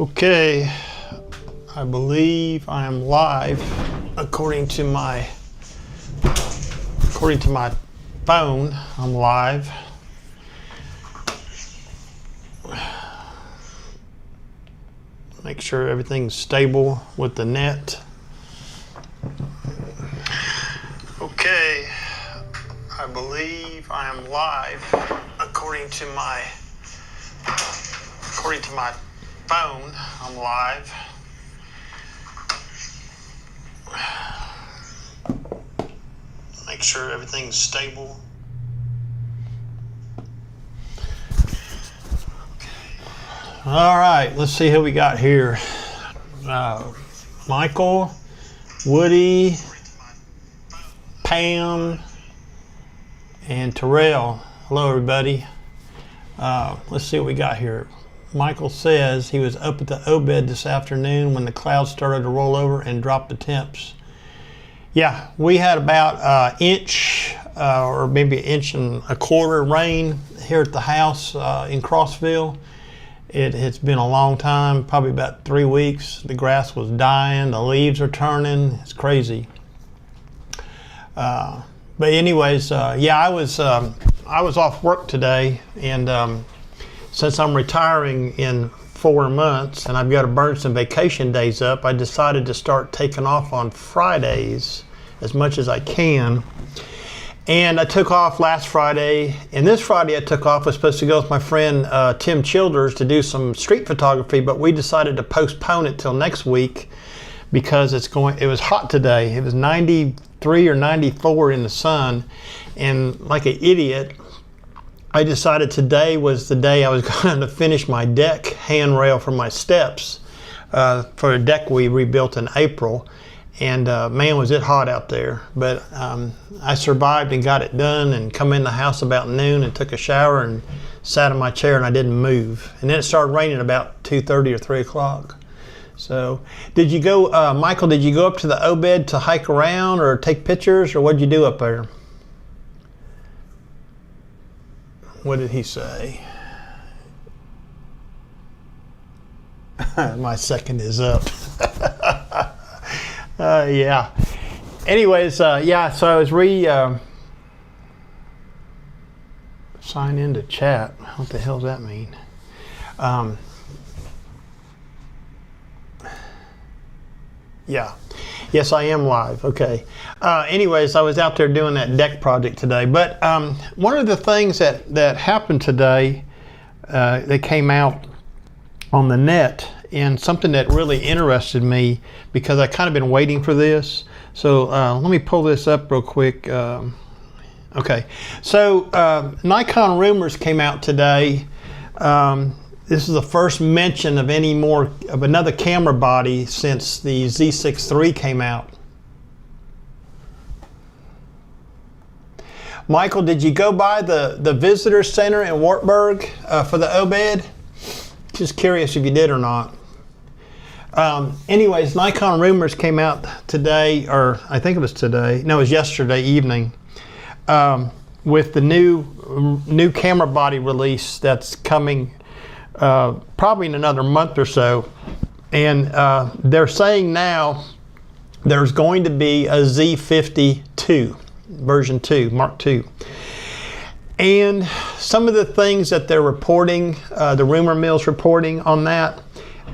Okay, I believe I am live according to my phone. I'm live. Make sure everything's stable with the net. Okay, I believe I am live according to my phone. I'm live. Make sure everything's stable. All right, let's see who we got here. Michael, Woody, Pam, and Terrell. Hello, everybody. Let's see what we got here. Michael says he was up at the O-bed this afternoon when the clouds started to roll over and drop the temps. Yeah, we had about an inch or maybe an inch and a quarter rain here at the house in Crossville. It has been a long time, probably about 3 weeks. The grass was dying, the leaves are turning. It's crazy. But anyways, yeah, I was off work today, and since I'm retiring in 4 months and I've got to burn some vacation days up, I decided to start taking off on Fridays as much as I can. And I took off last Friday, and this Friday I took off. I was supposed to go with my friend Tim Childers to do some street photography, but we decided to postpone it till next week because it was hot today. It was 93 or 94 in the sun, and like an idiot, I decided today was the day I was going to finish my deck handrail for my steps for a deck we rebuilt in April. And man, was it hot out there. But I survived and got it done and come in the house about noon and took a shower and sat in my chair and I didn't move. And then it started raining about 2:30 or 3 o'clock. So did you go, Michael, did you go up to the O-bed to hike around or take pictures, or what did you do up there? What did he say? My second is up. Yeah. Anyways, yeah, so I was sign into chat. What the hell does that mean? Yeah. Yes, I am live. Okay. Anyways, I was out there doing that deck project today. But one of the things that happened today that came out on the net, and something that really interested me because I kind of been waiting for this. So let me pull this up real quick. Okay. So Nikon Rumors came out today. This is the first mention of another camera body since the Z50ii came out. Michael, did you go by the visitor center in Wartburg for the O-bed? Just curious if you did or not. Anyways, Nikon Rumors came out today, or I think it was today. No, it was yesterday evening, with the new camera body release that's coming probably in another month or so. And they're saying now there's going to be a Z50ii, version 2, Mark II. And some of the things that they're reporting, the rumor mill's reporting on that,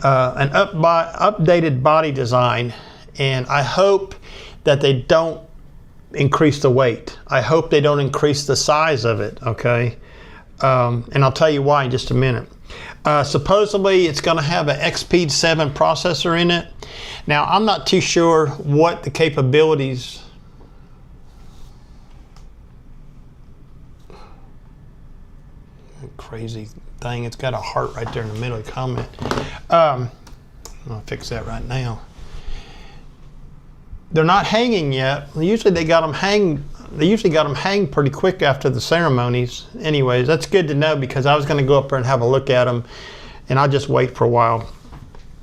an updated body design. And I hope that they don't increase the weight. I hope they don't increase the size of it, okay? And I'll tell you why in just a minute. Supposedly it's going to have an XP7 processor in it. Now I'm not too sure what the capabilities. Crazy thing, it's got a heart right there in the middle of the comment. I'll fix that right now. They're not hanging yet. Usually they got them hang pretty quick after the ceremonies. Anyways, that's good to know because I was going to go up there and have a look at them, and I'll just wait for a while.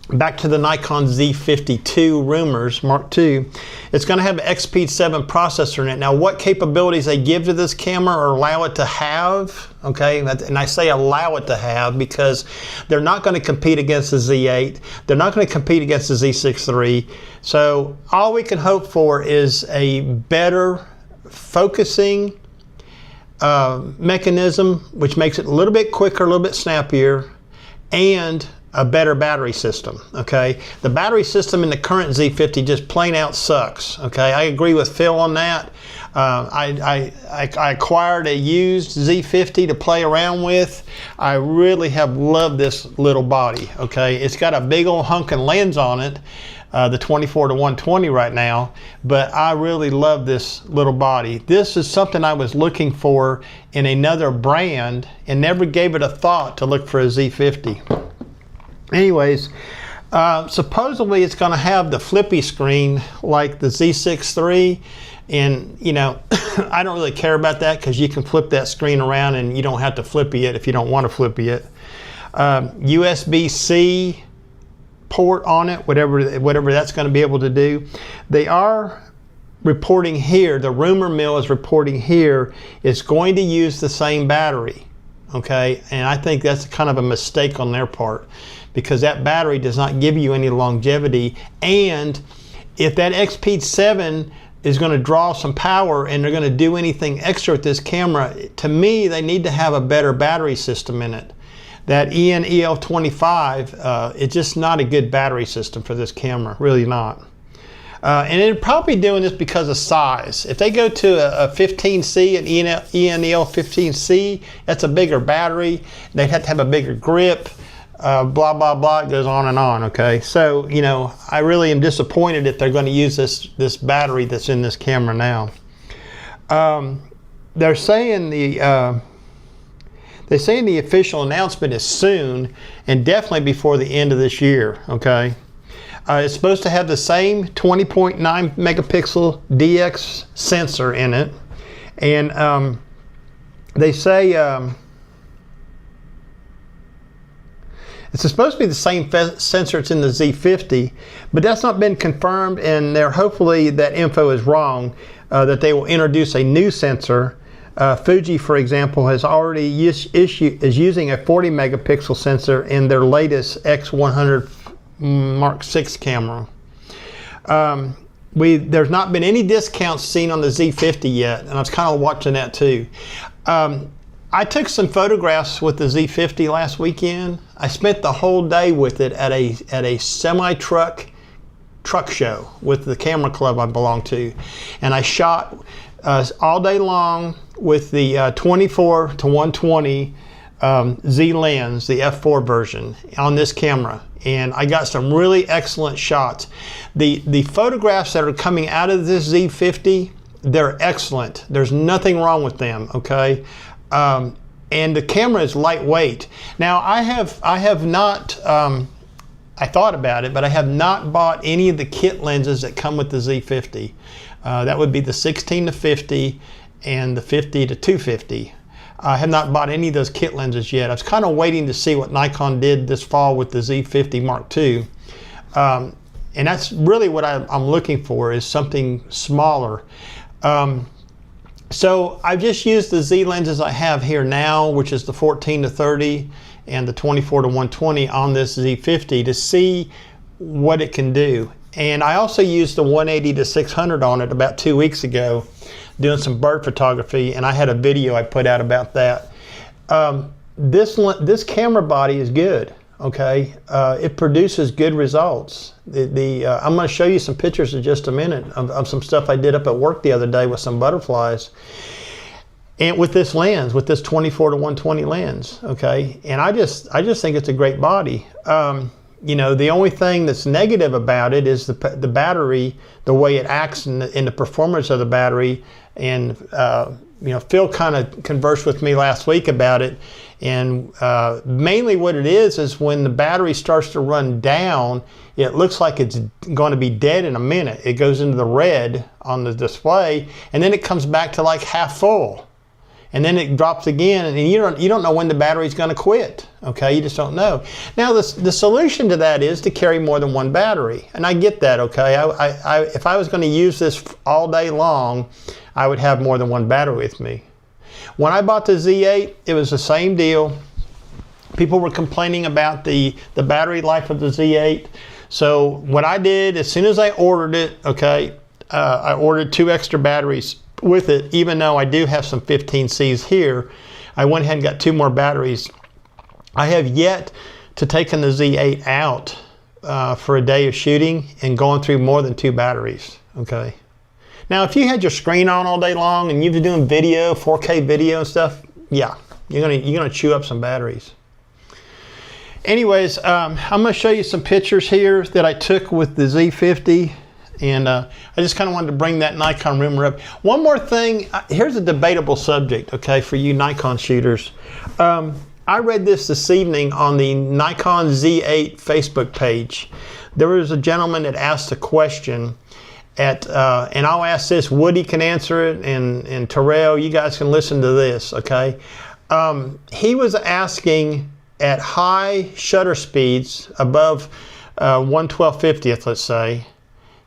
back to the Nikon Z50ii Rumors Mark II. It's going to have an XP7 processor in it. Now, what capabilities they give to this camera or allow it to have, okay, and I say allow it to have because they're not going to compete against the Z8. They're not going to compete against the Z6 III. So all we can hope for is a better focusing mechanism, which makes it a little bit quicker, a little bit snappier, and a better battery system, okay? The battery system in the current Z50 just plain out sucks, okay? I agree with Phil on that. I acquired a used Z50 to play around with. I really have loved this little body, okay? It's got a big old hunkin' lens on it, the 24-120 right now, but I really love this little body. This is something I was looking for in another brand and never gave it a thought to look for a Z50. Anyways, supposedly it's going to have the flippy screen like the Z6 III, and you know, I don't really care about that because you can flip that screen around and you don't have to flippy it if you don't want to flippy it. USB-C port on it, whatever that's going to be able to do. They are reporting here, the rumor mill is reporting here, it's going to use the same battery, okay? And I think that's kind of a mistake on their part, because that battery does not give you any longevity. And if that XP7 is going to draw some power and they're going to do anything extra with this camera, to me, they need to have a better battery system in it. That EL25, it's just not a good battery system for this camera, really not. And they're probably doing this because of size. If they go to a 15C, an ENEL 15C, that's a bigger battery. They'd have to have a bigger grip. Blah, blah, blah, it goes on and on, okay? So, you know, I really am disappointed if they're going to use this battery that's in this camera now. They're saying the official announcement is soon, and definitely before the end of this year, okay? It's supposed to have the same 20.9 megapixel DX sensor in it, and they say it's supposed to be the same sensor it's in the Z50, but that's not been confirmed, and hopefully that info is wrong, that they will introduce a new sensor. Fuji, for example, has already is using a 40 megapixel sensor in their latest X100 Mark VI camera. There's not been any discounts seen on the Z50 yet, and I was kind of watching that too. I took some photographs with the Z50 last weekend. I spent the whole day with it at a semi-truck show with the camera club I belong to, and I shot all day long with the 24-120 Z lens, the f4 version, on this camera, and I got some really excellent shots. The photographs that are coming out of this Z50, they're excellent. There's nothing wrong with them, okay? And the camera is lightweight. Now I have not, I thought about it, but I have not bought any of the kit lenses that come with the Z50. That would be the 16-50 and the 50-250. I have not bought any of those kit lenses yet. I was kind of waiting to see what Nikon did this fall with the Z50 Mark II. And that's really what I'm looking for, is something smaller. So I've just used the Z lenses I have here now, which is the 14-30 and the 24-120 on this Z50 to see what it can do. And I also used the 180-600 on it about 2 weeks ago, doing some bird photography, and I had a video I put out about that. This camera body is good, okay? It produces good results. I'm going to show you some pictures in just a minute of some stuff I did up at work the other day with some butterflies. And with this lens, with this 24-120 lens, okay? And I just think it's a great body. You know, the only thing that's negative about it is the battery, the way it acts in the performance of the battery. And you know, Phil kind of conversed with me last week about it. And mainly what it is when the battery starts to run down, it looks like it's going to be dead in a minute. It goes into the red on the display, and then it comes back to like half full. and then it drops again, and you don't know when the battery's going to quit. Okay, you just don't know. Now the solution to that is to carry more than one battery, and I get that. Okay, if I was going to use this all day long, I would have more than one battery with me. When I bought the Z8, it was the same deal. People were complaining about the battery life of the Z8. So what I did, as soon as I ordered it, okay, I ordered 2 extra batteries with it, even though I do have some 15Cs here. I went ahead and got 2 more batteries. I have yet to taken the Z8 out for a day of shooting and going through more than 2 batteries, okay? Now, if you had your screen on all day long and you've been doing video, 4K video and stuff, yeah, you're gonna chew up some batteries. Anyways, I'm gonna show you some pictures here that I took with the Z50, and I just kind of wanted to bring that Nikon Rumor up. One more thing, here's a debatable subject, okay, for you Nikon shooters. I read this evening on the Nikon Z8 Facebook page. There was a gentleman that asked a question and I'll ask this, Woody can answer it, and Terrell, you guys can listen to this, okay? He was asking, at high shutter speeds, above 1/1250th, let's say,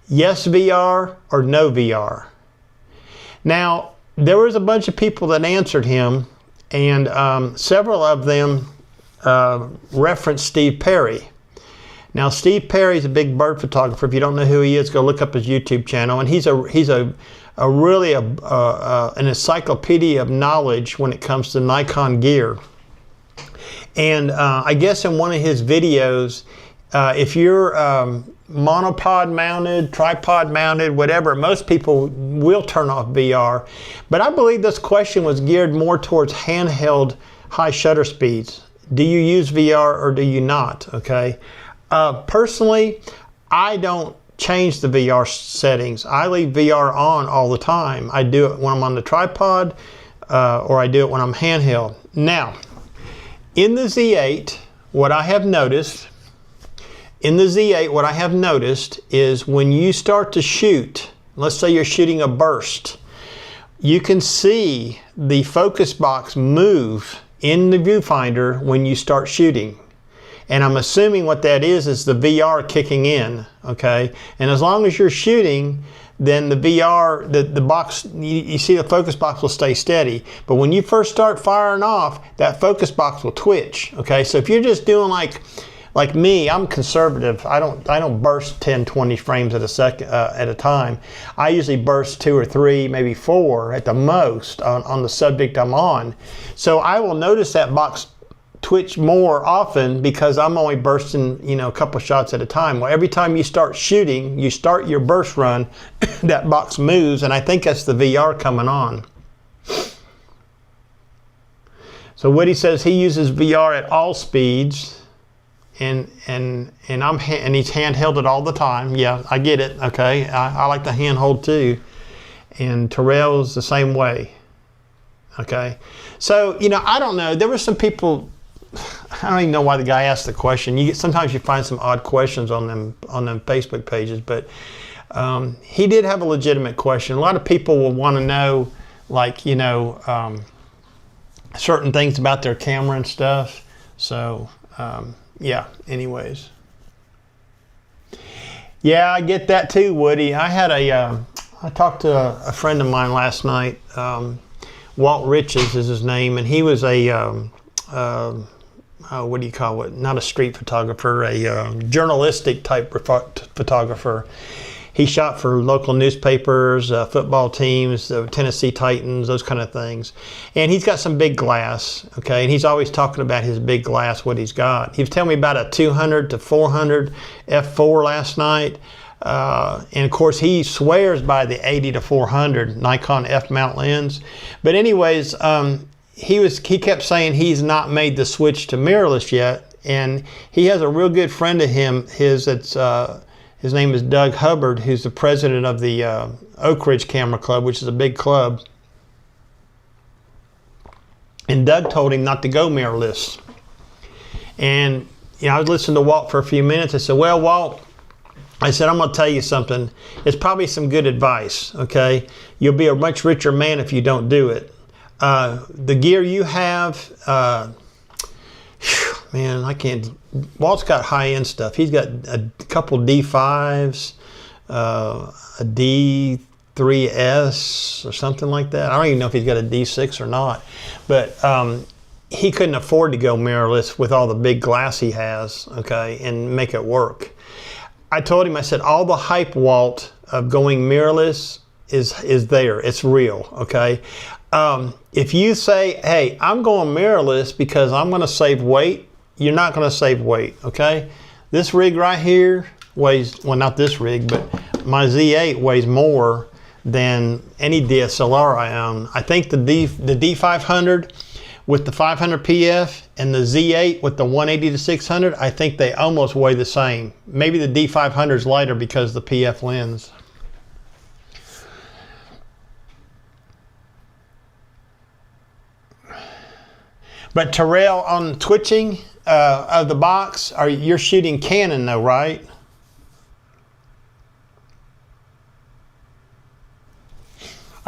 yes VR or no VR? Now, there was a bunch of people that answered him, and several of them referenced Steve Perry. Now, Steve Perry's a big bird photographer. If you don't know who he is, go look up his YouTube channel. And he's really an encyclopedia of knowledge when it comes to Nikon gear. And I guess in one of his videos, if you're monopod mounted, tripod mounted, whatever, most people will turn off VR. But I believe this question was geared more towards handheld high shutter speeds. Do you use VR or do you not? Okay. Personally, I don't change the VR settings. I leave VR on all the time. I do it when I'm on the tripod or I do it when I'm handheld. Now, in the Z8, what I have noticed is when you start to shoot, let's say you're shooting a burst, you can see the focus box move in the viewfinder when you start shooting. And I'm assuming what that is the VR kicking in, okay? And as long as you're shooting, then the VR, the box, you see the focus box will stay steady. But when you first start firing off, that focus box will twitch, okay? So if you're just doing like me, I'm conservative. I don't burst 10, 20 frames at a time. I usually burst 2 or 3, maybe 4 at the most on the subject I'm on. So I will notice that box twitch more often because I'm only bursting, a couple shots at a time. Well, every time you start shooting, you start your burst run, that box moves, and I think that's the VR coming on. So Woody says he uses VR at all speeds, and he's handheld it all the time. Yeah, I get it. Okay, I like the handhold too, and Terrell's the same way. Okay, so I don't know. There were some people. I don't even know why the guy asked the question. Sometimes you find some odd questions on them Facebook pages, but he did have a legitimate question. A lot of people will want to know, certain things about their camera and stuff. So yeah. Anyways, yeah, I get that too, Woody. I talked to a friend of mine last night. Walt Riches is his name, and he was a what do you call it? Not a street photographer, a journalistic type photographer. He shot for local newspapers, football teams, the Tennessee Titans, those kind of things. And he's got some big glass, okay? And he's always talking about his big glass, what he's got. He was telling me about a 200 to 400 f4 last night. And of course, he swears by the 80 to 400 Nikon f-mount lens. But anyways, he kept saying he's not made the switch to mirrorless yet, and he has a real good friend of his name is Doug Hubbard, who's the president of the Oak Ridge Camera Club, which is a big club. And Doug told him not to go mirrorless. And I was listening to Walt for a few minutes. I said, well, Walt, I said, I'm going to tell you something. It's probably some good advice, okay? You'll be a much richer man if you don't do it. The gear you have, man, I can't. Walt's got high-end stuff. He's got a couple D5s, a D3S or something like that. I don't even know if he's got a D6 or not, but he couldn't afford to go mirrorless with all the big glass he has, okay, and make it work. I told him, I said, all the hype, Walt, of going mirrorless is there. It's real, okay? If you say, hey, I'm going mirrorless because I'm going to save weight, you're not going to save weight, okay? This rig right here weighs, well, not this rig, but my Z8 weighs more than any DSLR I own. I think the D500 with the 500 PF and the Z8 with the 180 to 600, I think they almost weigh the same. Maybe the D500 is lighter because of the PF lens. But Terrell, on twitching of the box, you're shooting Canon though, right?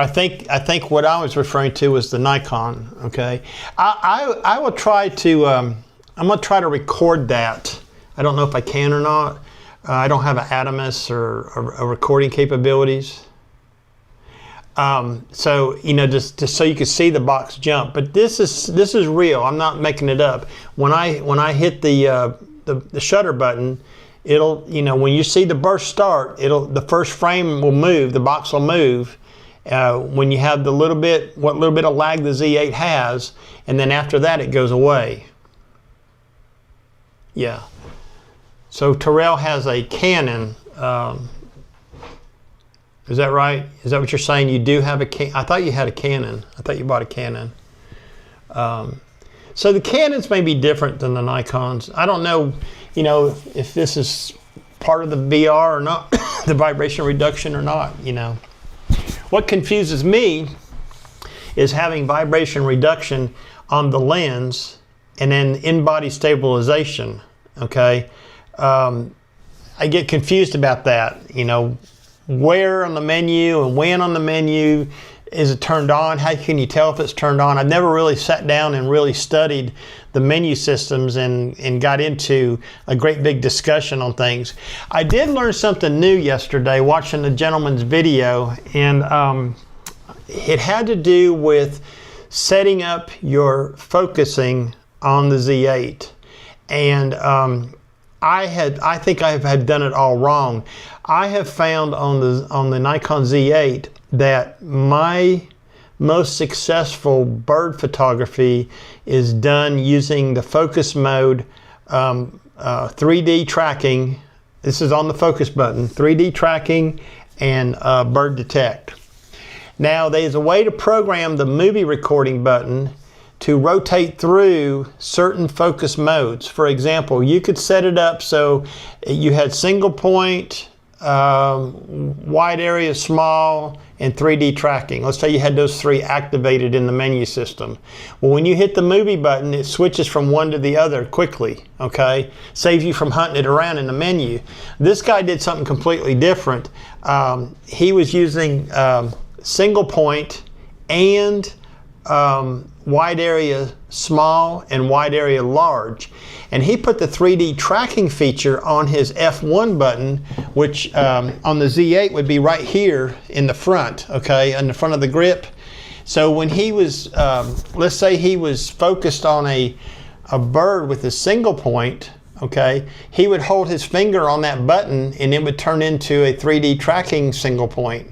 I think what I was referring to was the Nikon. Okay, I will try to. I'm gonna try to record that. I don't know if I can or not. I don't have an Adamus or recording capabilities. So you know, just so you can see the box jump. But this is real. I'm not making it up. When I hit the shutter button, it'll, you know, when you see the burst start, the first frame will move. The box will move. When you have what little bit of lag the Z8 has, and then after that it goes away. Yeah. So Terrell has a Canon. Is that right? Is that what you're saying? You do have a Canon? I thought you had a Canon. I thought you bought a Canon. So the Canons may be different than the Nikons. I don't know, you know, if this is part of the VR or not, the vibration reduction or not, you know. What confuses me is having vibration reduction on the lens and then in-body stabilization, okay? I get confused about that, you know, where on the menu and when on the menu is it turned on? How can you tell if it's turned on? I've never really sat down and really studied the menu systems and got into a great big discussion on things. I did learn something new yesterday watching the gentleman's video, and it had to do with setting up your focusing on the Z8. And I think I have done it all wrong. I have found on the Nikon Z8 that my most successful bird photography is done using the focus mode, 3D tracking. This is on the focus button, 3D tracking and bird detect. Now there's a way to program the movie recording button to rotate through certain focus modes. For example, you could set it up so you had single point, wide area, small, and 3D tracking. Let's say you had those three activated in the menu system. Well, when you hit the movie button, it switches from one to the other quickly, okay? Saves you from hunting it around in the menu. This guy did something completely different. He was using single point and wide area small and wide area large, and he put the 3D tracking feature on his F1 button, which on the Z8 would be right here in the front, okay, in the front of the grip. So when he was, let's say he was focused on a bird with a single point, okay, he would hold his finger on that button and it would turn into a 3D tracking single point.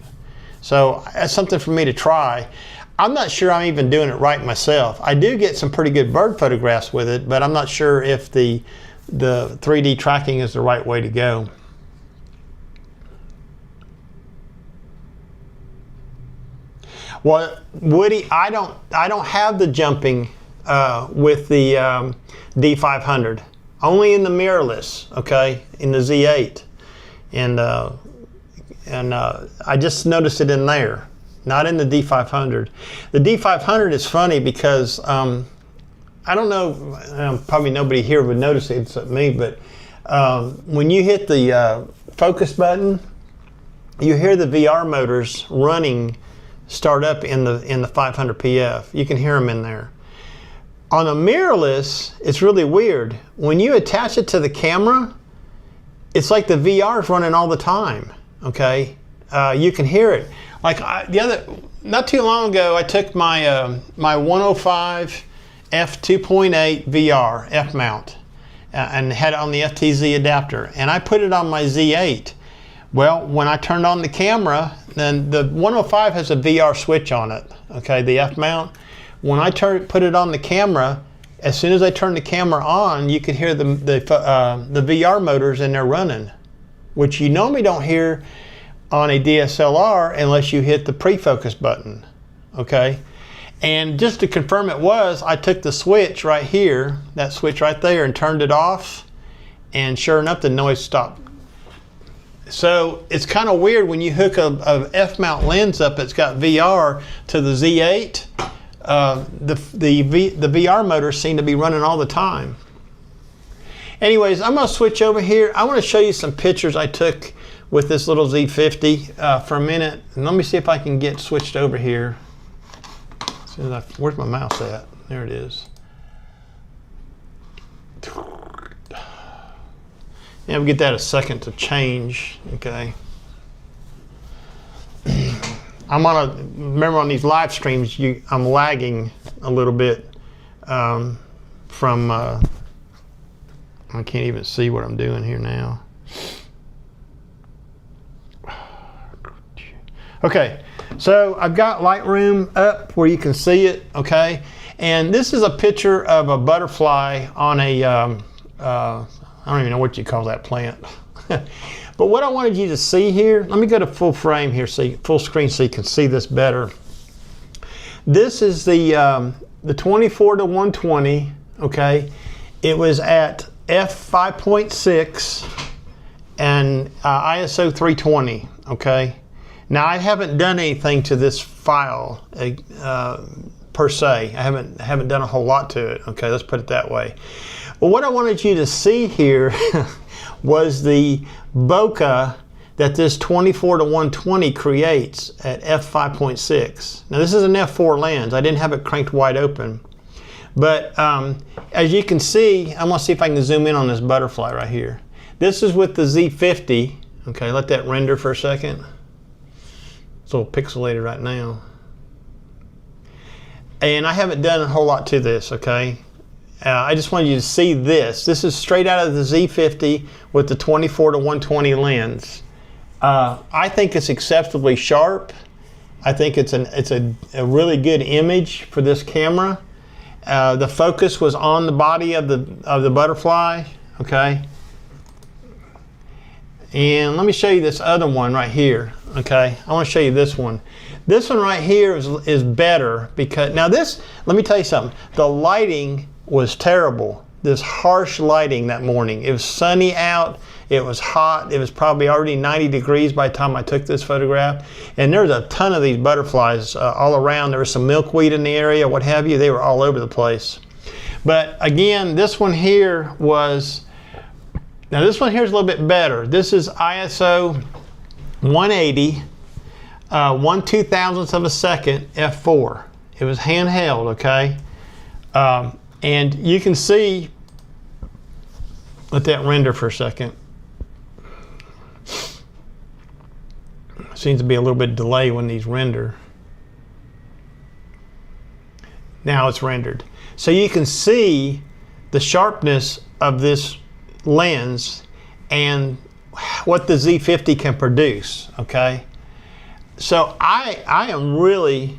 So that's something for me to try. I'm not sure I'm even doing it right myself. I do get some pretty good bird photographs with it, but I'm not sure if the 3D tracking is the right way to go. Well, Woody, I don't have the jumping with the D500. Only in the mirrorless, okay, in the Z8, and I just noticed it in there. Not in the D500. The D500 is funny because I don't know, probably nobody here would notice it except me, but when you hit the focus button, you hear the VR motors running start up in the 500 PF. You can hear them in there. On a mirrorless, it's really weird. When you attach it to the camera, it's like the VR is running all the time. Okay, you can hear it. Like not too long ago, I took my my 105 f2.8 VR f mount and had it on the FTZ adapter, and I put it on my Z8. Well, when I turned on the camera, then the 105 has a VR switch on it. Okay, the f mount. When I put it on the camera, as soon as I turned the camera on, you could hear the VR motors in there running, which you normally don't hear on a DSLR unless you hit the pre-focus button. Okay, and just to confirm it was, I took the switch right here, that switch right there, and turned it off, and sure enough, the noise stopped. So it's kind of weird when you hook a f-mount lens up that's got VR to the Z8. The VR motors seem to be running all the time. Anyways, I'm going to switch over here. I want to show you some pictures I took with this little Z50 for a minute. And let me see if I can get switched over here. Where's my mouse at? There it is. Yeah, we'll get that a second to change. Okay. Remember on these live streams, I'm lagging a little bit from, I can't even see what I'm doing here now. Okay, so I've got Lightroom up where you can see it, okay? And this is a picture of a butterfly on a, I don't even know what you call that plant. But what I wanted you to see here, let me go to full frame here, full screen so you can see this better. This is the 24 to 120, okay? It was at f5.6 and ISO 320, okay? Now I haven't done anything to this file per se. I haven't done a whole lot to it, okay? Let's put it that way. But what I wanted you to see here was the bokeh that this 24 to 120 creates at f5.6. Now this is an f4 lens. I didn't have it cranked wide open. But as you can see, I'm gonna see if I can zoom in on this butterfly right here. This is with the Z50. Okay, let that render for a second. It's a little pixelated right now. And I haven't done a whole lot to this, okay? I just wanted you to see this. This is straight out of the Z50 with the 24 to 120 lens. I think it's acceptably sharp. I think it's a really good image for this camera. The focus was on the body of the butterfly, okay? And let me show you this other one right here, okay? I want to show you this one. This one right here is better because, now this, let me tell you something. The lighting was terrible. This harsh lighting that morning. It was sunny out, it was hot, it was probably already 90 degrees by the time I took this photograph. And there's a ton of these butterflies all around. There was some milkweed in the area, what have you. They were all over the place. But again, this one here was, now this one here is a little bit better. This is ISO 180, 1/2000th of a second, f4. It was handheld, okay? And you can see, let that render for a second. Seems to be a little bit of delay when these render. Now it's rendered. So you can see the sharpness of this lens and what the Z50 can produce, okay? So I am really,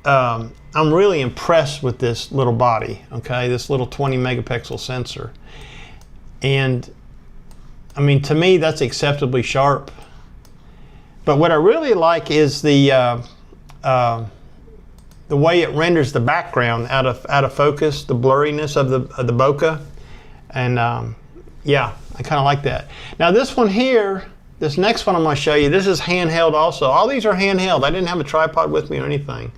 I'm really impressed with this little body, okay? This little 20 megapixel sensor. And I mean, to me, that's acceptably sharp. But what I really like is the way it renders the background out of focus, the blurriness of the bokeh. And yeah, I kind of like that. Now this one here, this next one I'm going to show you, this is handheld also. All these are handheld. I didn't have a tripod with me or anything.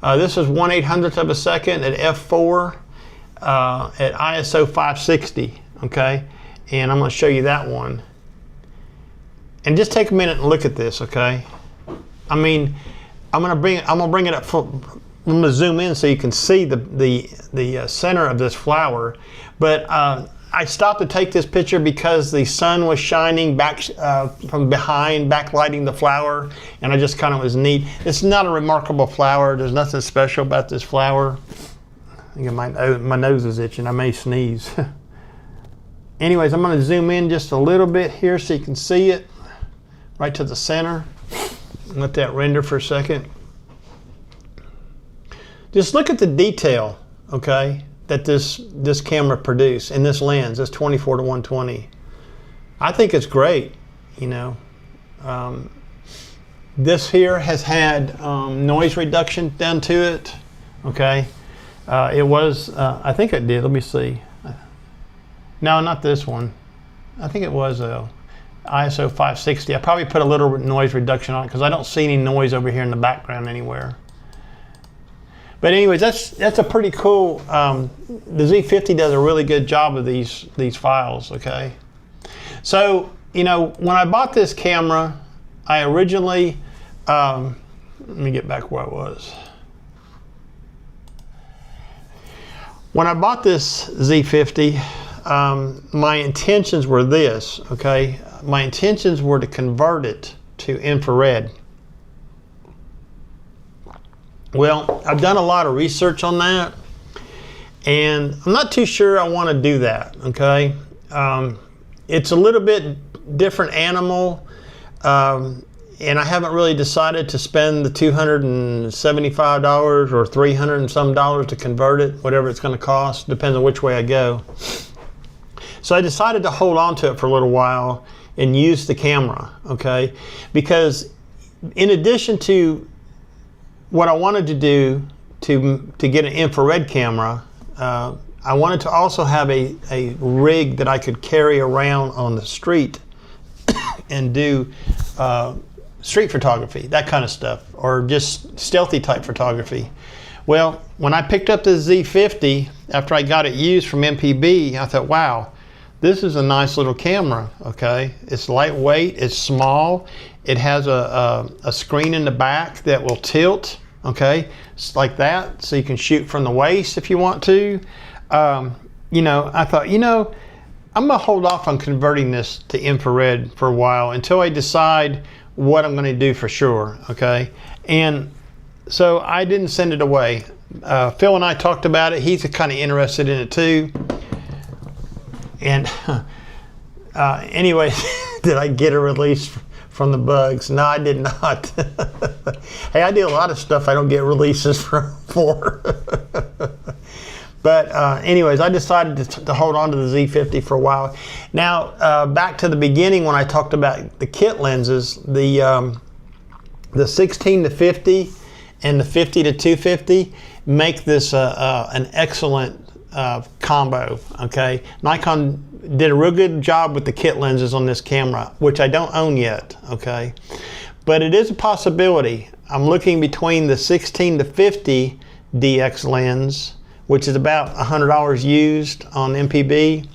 This is 1/800th of a second at f4 at ISO 560, okay? And I'm going to show you that one. And just take a minute and look at this, okay? I mean, I'm gonna bring it up. I'm gonna zoom in so you can see the center of this flower. But I stopped to take this picture because the sun was shining back from behind, backlighting the flower, and I just kind of was neat. It's not a remarkable flower. There's nothing special about this flower. I think my nose is itching. I may sneeze. Anyways, I'm going to zoom in just a little bit here so you can see it right to the center. Let that render for a second. Just look at the detail, okay, that this camera produced, and this lens, this 24 to 120. I think it's great, you know. This here has had noise reduction done to it, okay. It was, I think it did, let me see. No, not this one. I think it was ISO 560. I probably put a little noise reduction on it because I don't see any noise over here in the background anywhere. But anyways, that's a pretty cool, the Z50 does a really good job of these files, okay? So, you know, when I bought this camera, I originally, let me get back where I was. When I bought this Z50, my intentions were this, okay? My intentions were to convert it to infrared. Well, I've done a lot of research on that, and I'm not too sure I want to do that, okay? It's a little bit different animal, and I haven't really decided to spend the $275 or $300 and some dollars to convert it, whatever it's going to cost, depends on which way I go. So I decided to hold on to it for a little while and use the camera, okay? Because in addition to what I wanted to do to get an infrared camera, I wanted to also have a rig that I could carry around on the street and do street photography, that kind of stuff, or just stealthy type photography. Well, when I picked up the Z50 after I got it used from MPB, I thought, wow, this is a nice little camera, okay? It's lightweight, it's small, it has a screen in the back that will tilt, okay? It's like that, so you can shoot from the waist if you want to. You know, I thought, you know, I'm gonna hold off on converting this to infrared for a while until I decide what I'm gonna do for sure, okay? And so I didn't send it away. Phil and I talked about it. He's kind of interested in it too. And anyway, did I get a release from the bugs? No, I did not. Hey, I do a lot of stuff I don't get releases for. But anyways, I decided to hold on to the Z50 for a while. Now, back to the beginning when I talked about the kit lenses, the 16 to 50 and the 50 to 250 make this an excellent combo, okay? Nikon did a real good job with the kit lenses on this camera, which I don't own yet, okay? But it is a possibility. I'm looking between the 16 to 50 DX lens, which is about $100 used on MPB,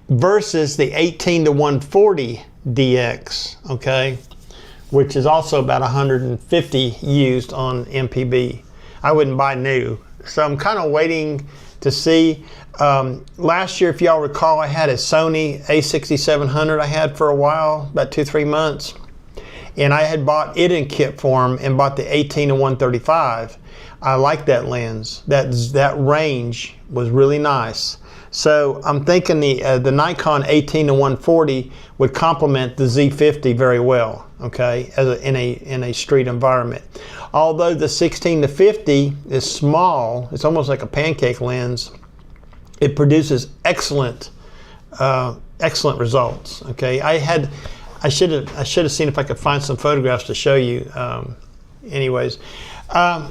versus the 18 to 140 DX, okay? Which is also about 150 used on MPB. I wouldn't buy new. So I'm kind of waiting to see. Last year, if y'all recall, I had a Sony a6700 I had for a while, about 2-3 months. And I had bought it in kit form and bought the 18 to 135. I like that lens. That range was really nice. So I'm thinking the Nikon 18 to 140 would complement the Z50 very well, okay, in a street environment. Although the 16 to 50 is small, it's almost like a pancake lens, it produces excellent results, okay. I should have seen if I could find some photographs to show you. Anyways,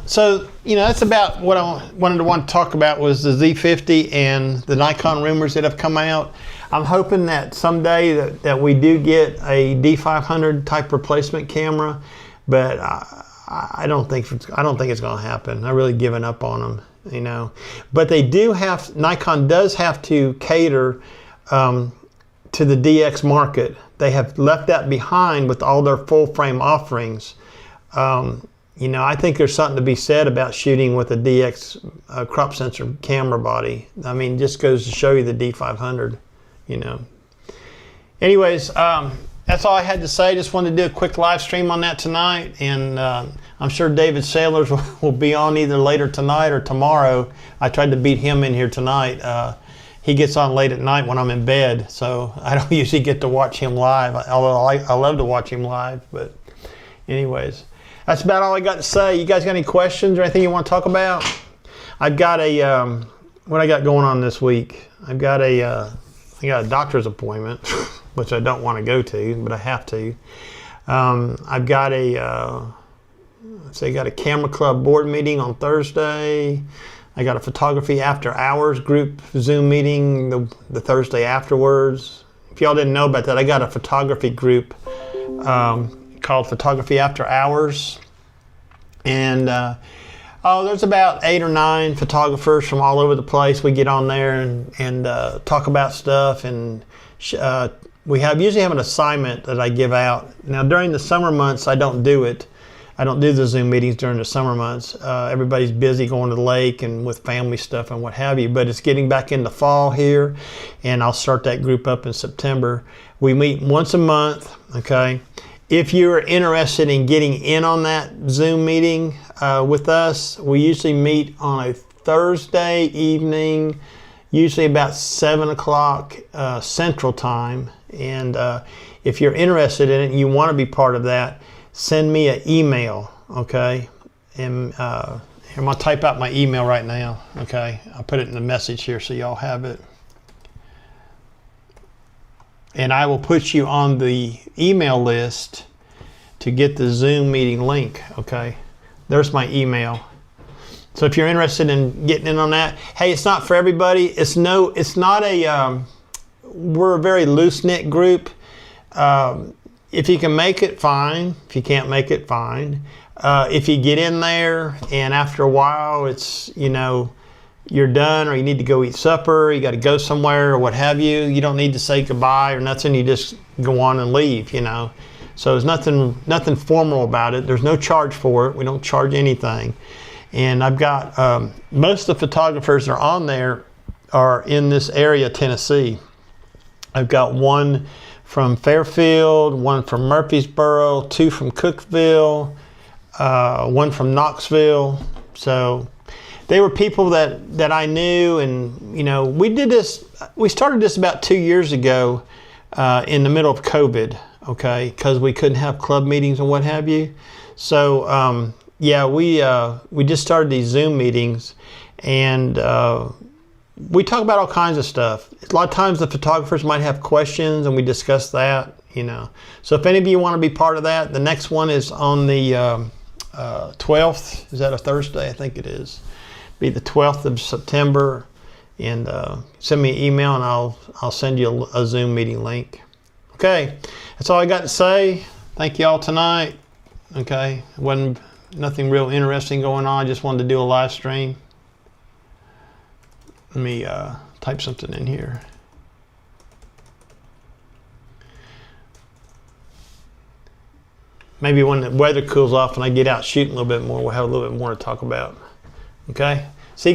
so you know, that's about what I wanted to talk about, was the Z50 and the Nikon Rumors that have come out. I'm hoping that someday that we do get a D500 type replacement camera, but I don't think it's going to happen. I've really given up on them, you know. But they do have, Nikon does have to cater to the DX market. They have left that behind with all their full frame offerings. you know, I think there's something to be said about shooting with a DX crop sensor camera body. I mean, just goes to show you the D500, you know. Anyways, that's all I had to say. Just wanted to do a quick live stream on that tonight, and I'm sure David Sailors will be on either later tonight or tomorrow. I tried to beat him in here tonight. He gets on late at night when I'm in bed, so I don't usually get to watch him live, although I love to watch him live. But anyways, that's about all I got to say. You guys got any questions or anything you want to talk about? I've got a, what I got going on this week? I got a doctor's appointment, which I don't want to go to, but I have to. I've got a, I got a camera club board meeting on Thursday. I got a photography after hours group Zoom meeting the Thursday afterwards. If y'all didn't know about that, I got a photography group called Photography After Hours. And there's about 8 or 9 photographers from all over the place. We get on there and talk about stuff, and we usually have an assignment that I give out. Now during the summer months I don't do it. I don't do the Zoom meetings during the summer months. Everybody's busy going to the lake and with family stuff and what have you, but it's getting back into fall here, and I'll start that group up in September. We meet once a month, okay? If you're interested in getting in on that Zoom meeting with us, we usually meet on a Thursday evening, usually about 7 o'clock Central Time. And if you're interested in it and you want to be part of that, send me an email, okay? And I'm going to type out my email right now, okay? I'll put it in the message here so y'all have it. And I will put you on the email list to get the Zoom meeting link, okay? There's my email. So if you're interested in getting in on that, hey, it's not for everybody. It's not a, we're a very loose-knit group. If you can make it, fine. If you can't make it, fine. If you get in there and after a while it's, you know, you're done, or you need to go eat supper, you got to go somewhere or what have you, you don't need to say goodbye or nothing. You just go on and leave, you know. So there's nothing formal about it. There's no charge for it. We don't charge anything. And I've got most of the photographers that are on there are in this area, Tennessee. I've got one from Fairfield, one from Murfreesboro, 2 from Cookeville, 1 from Knoxville. So they were people that I knew, and you know, we started this about 2 years ago in the middle of COVID, okay, because we couldn't have club meetings and what have you. So yeah, we just started these Zoom meetings, and we talk about all kinds of stuff. A lot of times the photographers might have questions and we discuss that, you know. So if any of you want to be part of that, the next one is on the 12th. Is that a Thursday? I think it is. Be the 12th of September, and send me an email and I'll send you a Zoom meeting link. Okay, that's all I got to say. Thank you all tonight. Okay, wasn't nothing real interesting going on. I just wanted to do a live stream. Let me type something in here. Maybe when the weather cools off and I get out shooting a little bit more, we'll have a little bit more to talk about. Okay? See you guys.